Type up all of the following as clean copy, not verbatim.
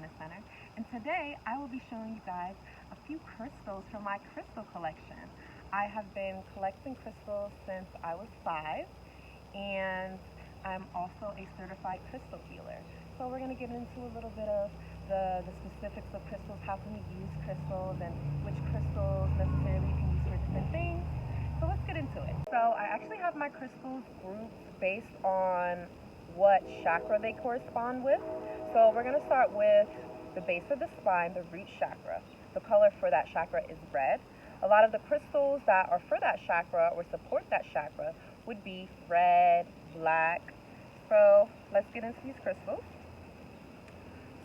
Wellness Center, and today I will be showing you guys a few crystals from my crystal collection. I have been collecting crystals since I was 5, and I'm also a certified crystal healer. So we're going to get into a little bit of the specifics of crystals, how can we use crystals, and which crystals necessarily you can use for different things. So let's get into it. So I actually have my crystals grouped based on what chakra they correspond with. So we're going to start with the base of the spine, the root chakra. The color for that chakra is red. A lot of the crystals that are for that chakra or support that chakra would be red, black. So let's get into these crystals.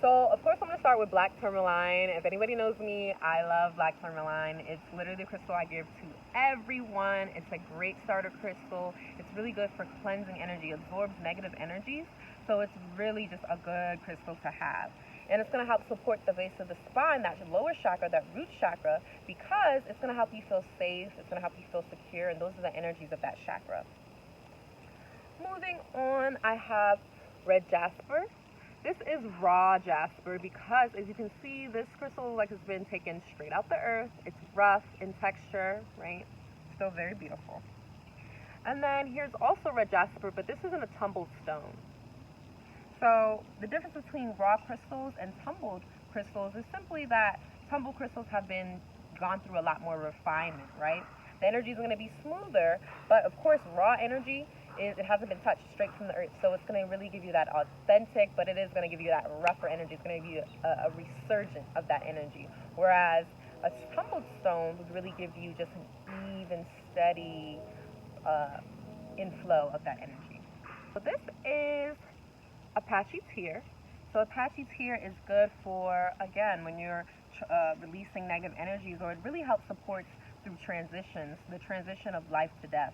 So of course I'm going to start with black tourmaline. If anybody knows me, I love black tourmaline. It's literally the crystal I give to everyone. It's a great starter crystal. It's really good for cleansing energy, absorbs negative energies. So it's really just a good crystal to have. And it's going to help support the base of the spine, that lower chakra, that root chakra, because it's going to help you feel safe. It's going to help you feel secure, and those are the energies of that chakra. Moving on, I have red jasper. This is raw jasper because, as you can see, this crystal has been taken straight out the earth. It's rough in texture, right? Still very beautiful. And then here's also red jasper, but this isn't a tumbled stone. So the difference between raw crystals and tumbled crystals is simply that tumbled crystals have been gone through a lot more refinement, right? The energy is going to be smoother, but of course raw energy, it hasn't been touched straight from the earth, so it's going to really give you that authentic, but it is going to give you that rougher energy. It's going to give you a resurgence of that energy, whereas a tumbled stone would really give you just an even, steady inflow of that energy. So this is Apache tear. So Apache tear is good for, again, when you're releasing negative energies, or it really helps support through transitions, the transition of life to death,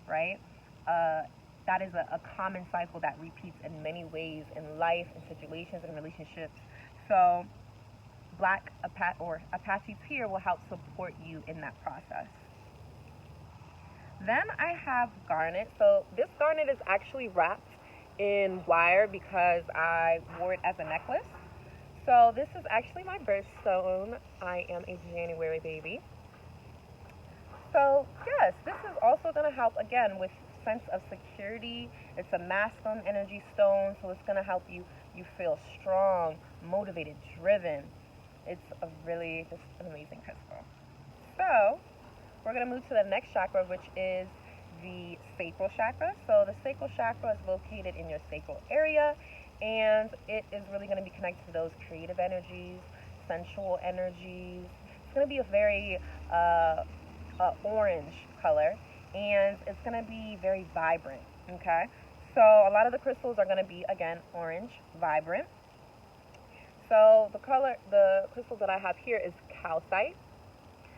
right? That is a common cycle that repeats in many ways in life, in situations, and relationships. So black Apache tear will help support you in that process. Then I have garnet. So this garnet is actually wrapped in wire because I wore it as a necklace. So this is actually my birthstone. I am a January baby. So yes, this is also going to help, again, with sense of security. It's a masculine energy stone, so it's going to help you feel strong, motivated, driven. It's a really just an amazing crystal. So we're going to move to the next chakra, which is the sacral chakra. So the sacral chakra is located in your sacral area, and it is really going to be connected to those creative energies, sensual energies. It's going to be a very orange color, and it's going to be very vibrant. Okay, so a lot of the crystals are going to be, again, orange, vibrant. So the crystal that I have here is calcite.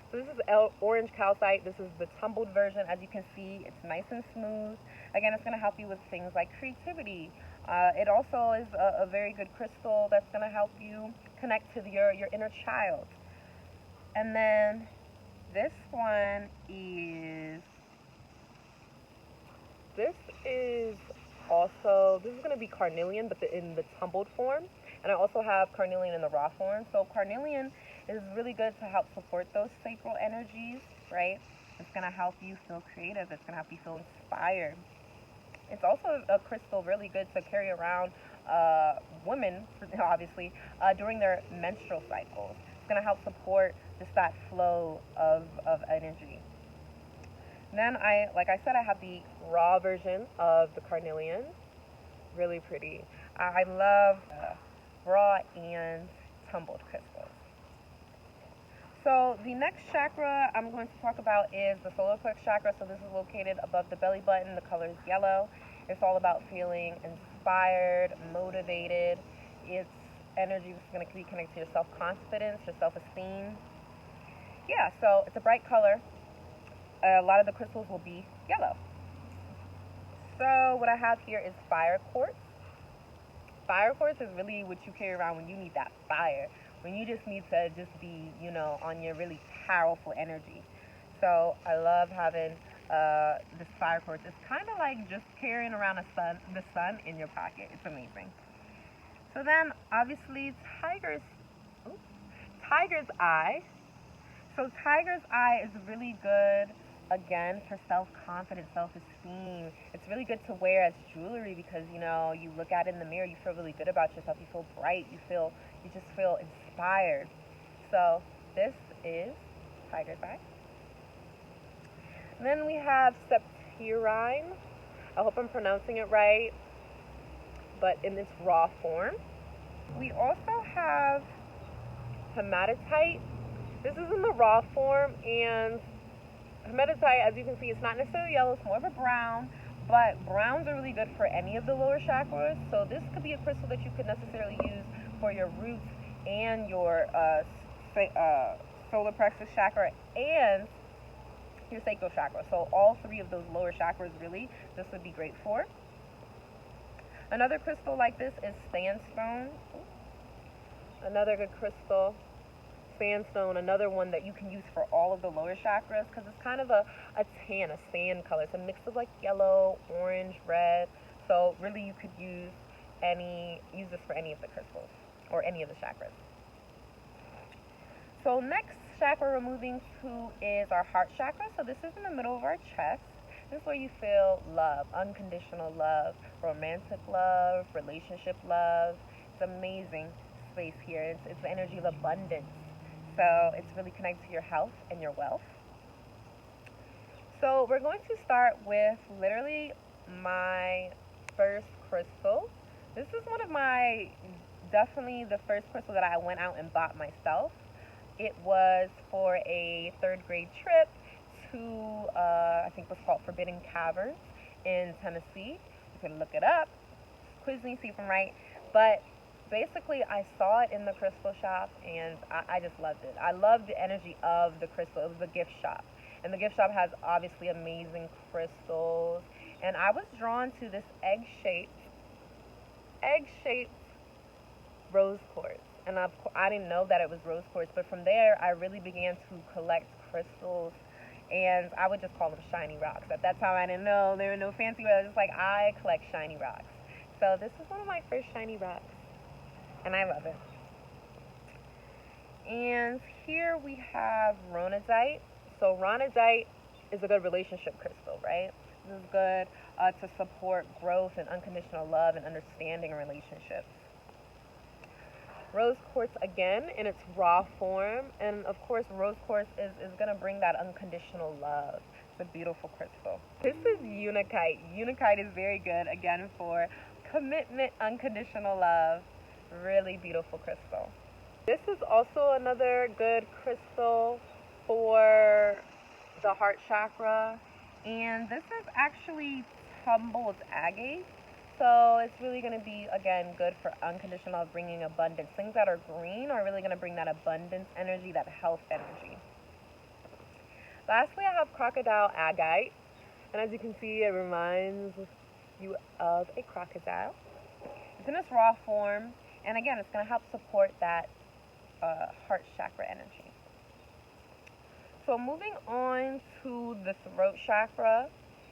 So this is orange calcite. This is the tumbled version. As you can see, it's nice and smooth. Again, it's going to help you with things like creativity. It also is a very good crystal that's going to help you connect to your inner child. And then this one is, this is going to be carnelian, but in the tumbled form. And I also have carnelian in the raw form. So carnelian is really good to help support those sacral energies, right? It's going to help you feel creative. It's going to help you feel inspired. It's also a crystal really good to carry around women, obviously, during their menstrual cycles. It's going to help support just that flow of energy. Then like I said, I have the raw version of the carnelian. Really pretty. I love raw and tumbled crystals. So the next chakra I'm going to talk about is the solar plexus chakra. So this is located above the belly button. The color is yellow. It's all about feeling inspired, motivated. Its energy is going to be connected to your self-confidence, your self-esteem. Yeah, so it's a bright color. A lot of the crystals will be yellow. So what I have here is fire quartz. Fire quartz is really what you carry around when you need that fire, when you just need to just be, on your really powerful energy. So I love having this fire quartz. It's kind of like just carrying around the sun in your pocket. It's amazing. So then, obviously, tiger's eye. So tiger's eye is really good, again, for self-confidence, self-esteem. It's really good to wear as jewelry because, you know, you look at it in the mirror, you feel really good about yourself, you feel bright, you just feel inspired. So this is tiger's eye. And then we have septirine. I hope I'm pronouncing it right, but in its raw form. We also have hematite. This is in the raw form, and hematite, as you can see, it's not necessarily yellow, it's more of a brown, but browns are really good for any of the lower chakras. So this could be a crystal that you could necessarily use for your roots and your solar plexus chakra and your sacral chakra. So all three of those lower chakras, really, this would be great for. Another crystal like this is sandstone. Another good crystal, sandstone, another one that you can use for all of the lower chakras because it's kind of a tan, a sand color. It's a mix of like yellow, orange, red. So really you could use this for any of the crystals or any of the chakras. So next chakra we're moving to is our heart chakra. So this is in the middle of our chest. This is where you feel love, unconditional love, romantic love, relationship love. It's amazing space here. It's the energy of abundance. So it's really connected to your health and your wealth. So we're going to start with literally my first crystal. This is definitely the first crystal that I went out and bought myself. It was for a 3rd grade trip to, I think it was called Forbidden Caverns in Tennessee. You can look it up, quiz me, see if I'm right. But basically, I saw it in the crystal shop, and I just loved it. I loved the energy of the crystal. It was a gift shop, and the gift shop has obviously amazing crystals. And I was drawn to this egg-shaped rose quartz. And I didn't know that it was rose quartz, but from there, I really began to collect crystals, and I would just call them shiny rocks. At that time, I didn't know. There were no fancy words. I was just like, I collect shiny rocks. So this is one of my first shiny rocks, and I love it. And here we have ronadite. So ronadite is a good relationship crystal, right? This is good to support growth and unconditional love and understanding in relationships. Rose quartz, again, in its raw form. And of course, rose quartz is going to bring that unconditional love. It's a beautiful crystal. This is unakite. Unakite is very good, again, for commitment, unconditional love. Really beautiful crystal. This is also another good crystal for the heart chakra. And this is actually tumbled agate. So it's really going to be, again, good for unconditional love, bringing abundance. Things that are green are really going to bring that abundance energy, that health energy. Lastly, I have crocodile agate. And as you can see, it reminds you of a crocodile. It's in its raw form. And again, it's going to help support that heart chakra energy. So moving on to the throat chakra,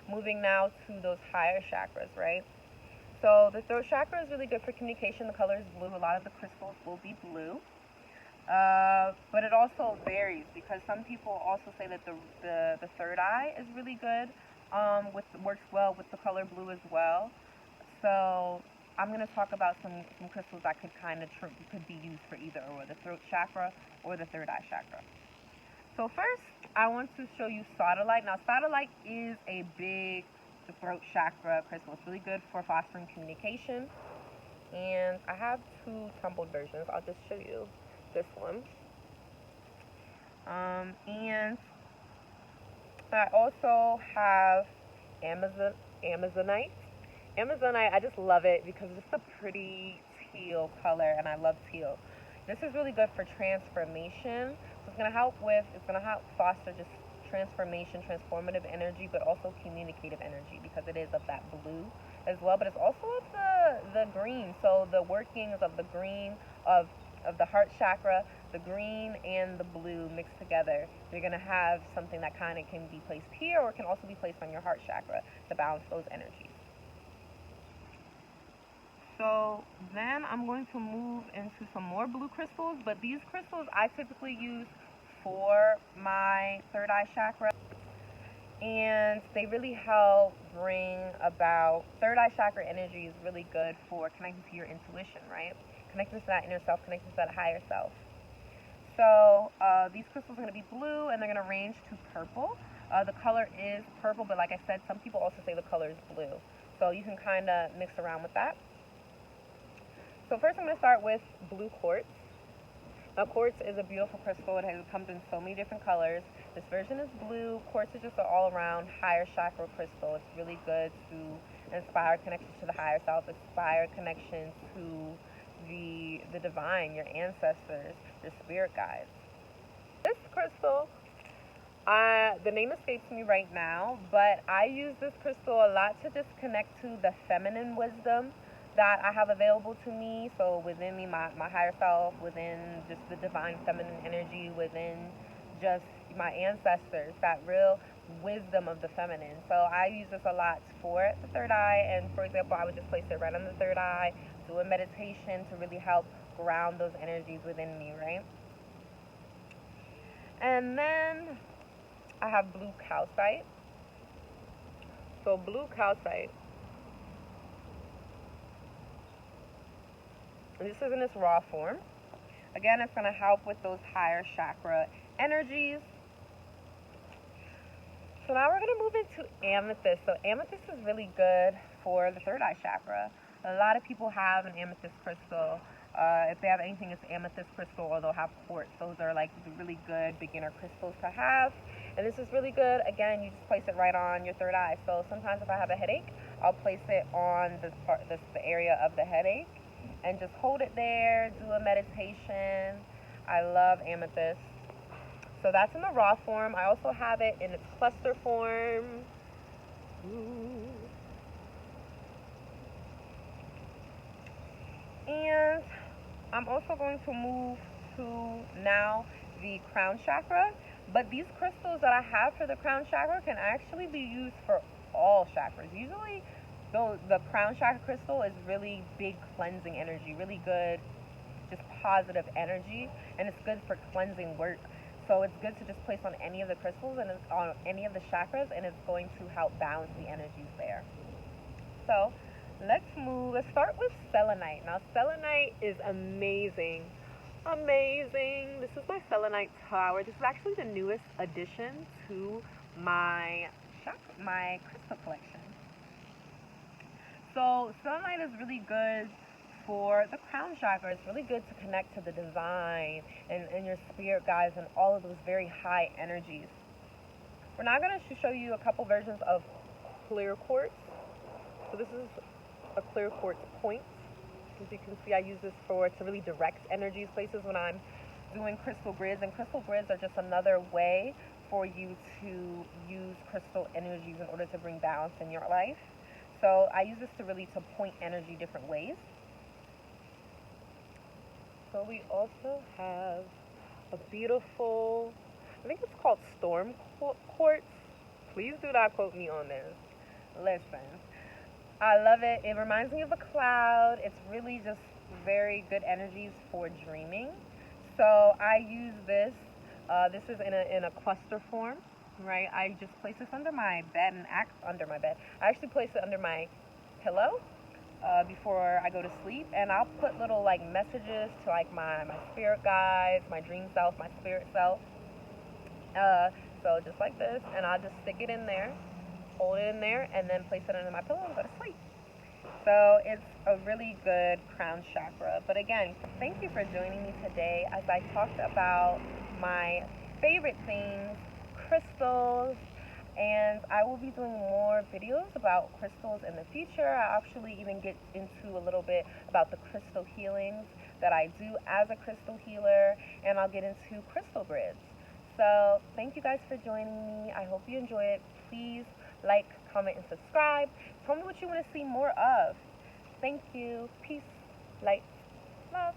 moving now to those higher chakras, right? So the throat chakra is really good for communication. The color is blue. A lot of the crystals will be blue. But it also varies because some people also say that the third eye is really good, works well with the color blue as well. So I'm going to talk about some crystals that could could be used for either or the throat chakra or the third eye chakra. So first, I want to show you sodalite. Now, sodalite is a big throat chakra crystal. It's really good for fostering communication. And I have 2 tumbled versions. I'll just show you this one. And I also have Amazonite. Amazonite, I just love it because it's a pretty teal color, and I love teal. This is really good for transformation. So it's going to help foster just transformation, transformative energy, but also communicative energy because it is of that blue as well, but it's also of the green. So the workings of the green of the heart chakra, the green and the blue mixed together, you're going to have something that kind of can be placed here or can also be placed on your heart chakra to balance those energies. So then I'm going to move into some more blue crystals, but these crystals I typically use for my third eye chakra, and they really help bring about third eye chakra energy. Is really good for connecting to your intuition, right? Connecting to that inner self, connecting to that higher self. So these crystals are going to be blue, and they're going to range to purple. The color is purple, but like I said, some people also say the color is blue. So you can kind of mix around with that. So first I'm going to start with blue quartz. Now quartz is a beautiful crystal. It comes in so many different colors. This version is blue. Quartz is just an all-around higher chakra crystal. It's really good to inspire connection to the higher self, inspire connection to the divine, your ancestors, your spirit guides. This crystal, the name escapes me right now, but I use this crystal a lot to just connect to the feminine wisdom that I have available to me. So within me, my higher self, within just the divine feminine energy, within just my ancestors, that real wisdom of the feminine. So I use this a lot for the third eye, and for example, I would just place it right on the third eye, do a meditation to really help ground those energies within me, right? And then I have blue calcite. So blue calcite, and this is in its raw form. Again, it's going to help with those higher chakra energies. So now we're going to move into amethyst. So amethyst is really good for the third eye chakra. A lot of people have an amethyst crystal. If they have anything, it's amethyst crystal, or they'll have quartz. Those are like the really good beginner crystals to have. And this is really good. Again, you just place it right on your third eye. So sometimes if I have a headache, I'll place it on the area of the headache and just hold it there, do a meditation. I love amethyst. So that's in the raw form. I also have it in its cluster form. Ooh. And I'm also going to move to now the crown chakra. But these crystals that I have for the crown chakra can actually be used for all chakras. Usually, though, the crown chakra crystal is really big cleansing energy, really good, just positive energy, and it's good for cleansing work. So it's good to just place on any of the crystals and on any of the chakras, and it's going to help balance the energies there. So let's start with selenite. Now selenite is amazing. Amazing. This is my selenite tower. This is actually the newest addition to my crystal collection. So selenite is really good for the crown chakra. It's really good to connect to the divine and your spirit guides and all of those very high energies. We're now going to show you a couple versions of clear quartz. So this is a clear quartz point. As you can see, I use this to really direct energies places when I'm doing crystal grids. And crystal grids are just another way for you to use crystal energies in order to bring balance in your life. So I use this to point energy different ways. So we also have a beautiful, I think it's called storm quartz. Please do not quote me on this. Listen, I love it. It reminds me of a cloud. It's really just very good energies for dreaming. So I use this. This is in a cluster form, right? I just place this under my bed I actually place it under my pillow before I go to sleep, and I'll put little like messages to like my spirit guides, my dream self, my spirit self. So just like this, and I'll just stick it in there, hold it in there, and then place it under my pillow and go to sleep. So it's a really good crown chakra. But again, thank you for joining me today as I talked about my favorite things, crystals, and I will be doing more videos about crystals in the future. I'll actually even get into a little bit about the crystal healings that I do as a crystal healer, and I'll get into crystal grids. So thank you guys for joining me. I hope you enjoy it. Please like, comment, and subscribe. Tell me what you want to see more of. Thank you. Peace, light, love.